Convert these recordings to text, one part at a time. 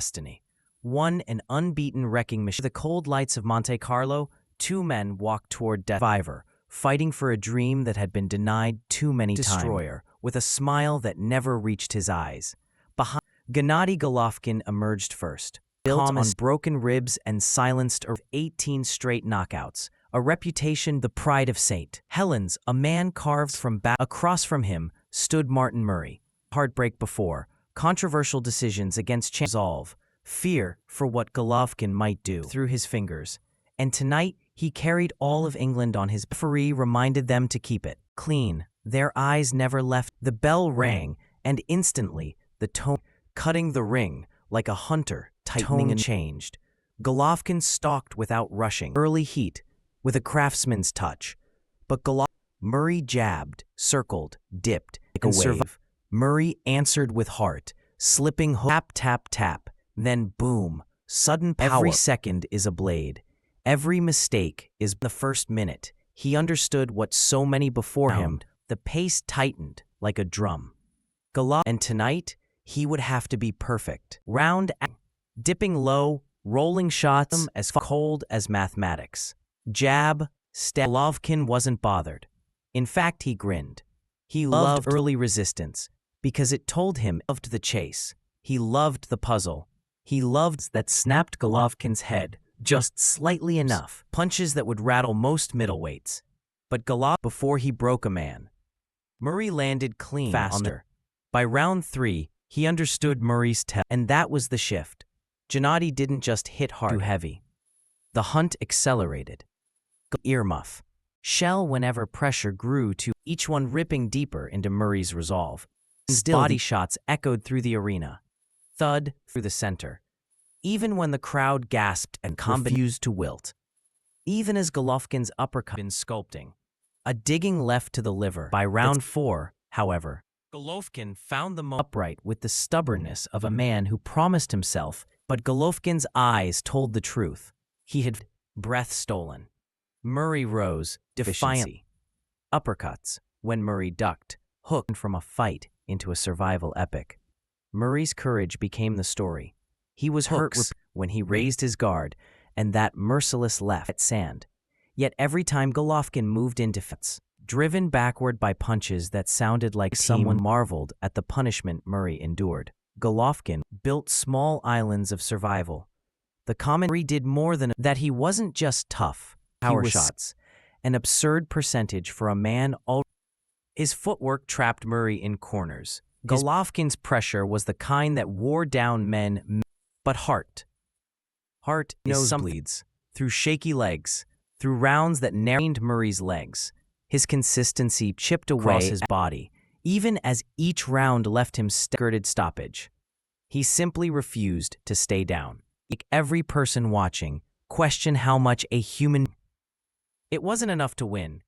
destiny. One, an unbeaten wrecking machine. The cold lights of Monte Carlo, two men walked toward death. Survivor, fighting for a dream that had been denied too many times. Destroyer, with a smile that never reached his eyes. Behind, Gennady Golovkin emerged first, built on broken ribs and silenced 18 straight knockouts. A reputation, the pride of St. Helens, a man carved from back. Across from him stood Martin Murray. Heartbreak before, controversial decisions against resolve, fear for what Golovkin might do through his fingers. And tonight, he carried all of England on his referee reminded them to keep it clean. Their eyes never left. The bell rang, and instantly, the tone cutting the ring like a hunter, tightening and changed. Golovkin stalked without rushing. Early heat, with a craftsman's touch. But Murray jabbed, circled, dipped, like a wave. Murray answered with heart, slipping tap, tap, tap. Then boom, sudden power. Every second is a blade. Every mistake is the first minute. He understood what so many before him. The pace tightened like a drum. And tonight, he would have to be perfect. Dipping low, rolling shots as cold as mathematics. Jab, stab. Golovkin wasn't bothered. In fact, he grinned. He loved early resistance because it told him he loved the chase. He loved the puzzle. He loved that snapped Golovkin's head just slightly enough. Punches that would rattle most middleweights. But before he broke a man. Murray landed clean faster. By round 3, he understood Murray's and that was the shift. Gennady didn't just hit hard, too heavy. The hunt accelerated. Earmuff. Shell whenever pressure grew to each one ripping deeper into Murray's resolve. Still, body shots echoed through the arena. Thud through the center. Even when the crowd gasped and refused to wilt. Even as Golovkin's uppercut been sculpting. A digging left to the liver. By round 4, however, Golovkin found the upright with the stubbornness of a man who promised himself, but Golovkin's eyes told the truth. He had breath stolen. Murray rose, defiantly. Uppercuts, when Murray ducked, hooked from a fight into a survival epic. Murray's courage became the story. He was hurt when he raised his guard, and that merciless left at sand. Yet every time Golovkin moved into fits, driven backward by punches that sounded like someone marveled at the punishment Murray endured. Golovkin built small islands of survival. The commentary did more than that. He wasn't just tough. Power shots, an absurd percentage for a man. His footwork trapped Murray in corners. Golovkin's pressure was the kind that wore down men, but heart nosebleeds, through shaky legs, through rounds that narrowed Murray's legs. His consistency chipped away across his body, even as each round left him skirted stoppage. He simply refused to stay down. Like every person watching, question how much a human. It wasn't enough to win,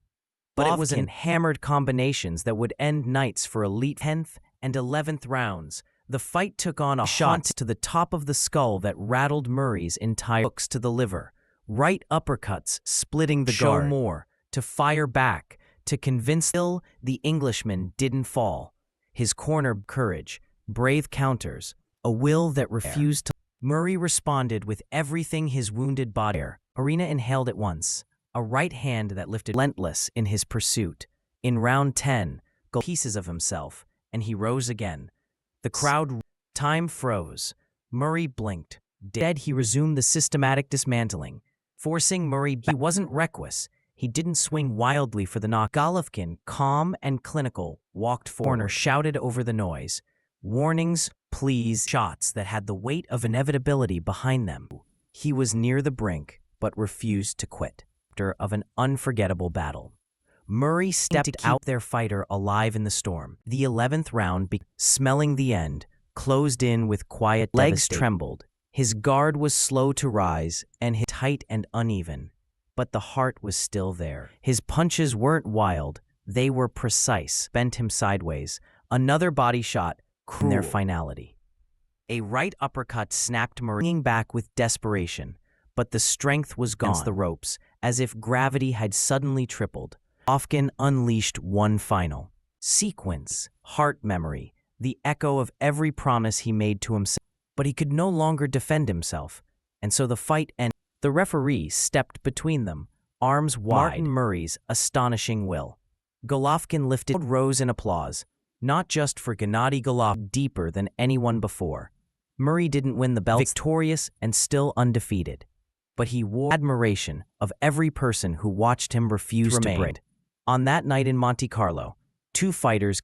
but it was in hammered combinations that would end nights for elite 10th and 11th rounds. The fight took on a shot to the top of the skull that rattled Murray's entire hooks to the liver, right uppercuts splitting the guard. Show more, to fire back, to convince still the Englishman didn't fall. His corner courage, brave counters, a will that refused to. Murray responded with everything his wounded body. Arena inhaled at once. A right hand that lifted relentless in his pursuit. In round 10, pieces of himself, and he rose again. The crowd, time froze. Murray blinked. Dead, he resumed the systematic dismantling, forcing Murray back. He wasn't reckless. He didn't swing wildly for the knock. Golovkin, calm and clinical, walked forward, shouted over the noise. Warnings, pleas, shots that had the weight of inevitability behind them. He was near the brink, but refused to quit. Of an unforgettable battle. Murray stepped out their fighter alive in the storm. The 11th round, smelling the end, closed in with quiet legs trembled. His guard was slow to rise and his tight and uneven, but the heart was still there. His punches weren't wild, they were precise. Bent him sideways. Another body shot, cruel in their finality. A right uppercut snapped Murray back with desperation, but the strength was gone against the ropes, as if gravity had suddenly tripled. Golovkin unleashed one final sequence, heart memory, the echo of every promise he made to himself. but he could no longer defend himself, and so the fight ended. The referee stepped between them, arms wide. Martin Murray's astonishing will. Golovkin lifted rose in applause, not just for Gennady Golovkin, deeper than anyone before. Murray didn't win the belt, victorious and still undefeated, but he wore admiration of every person who watched him refuse to break. On that night in Monte Carlo, two fighters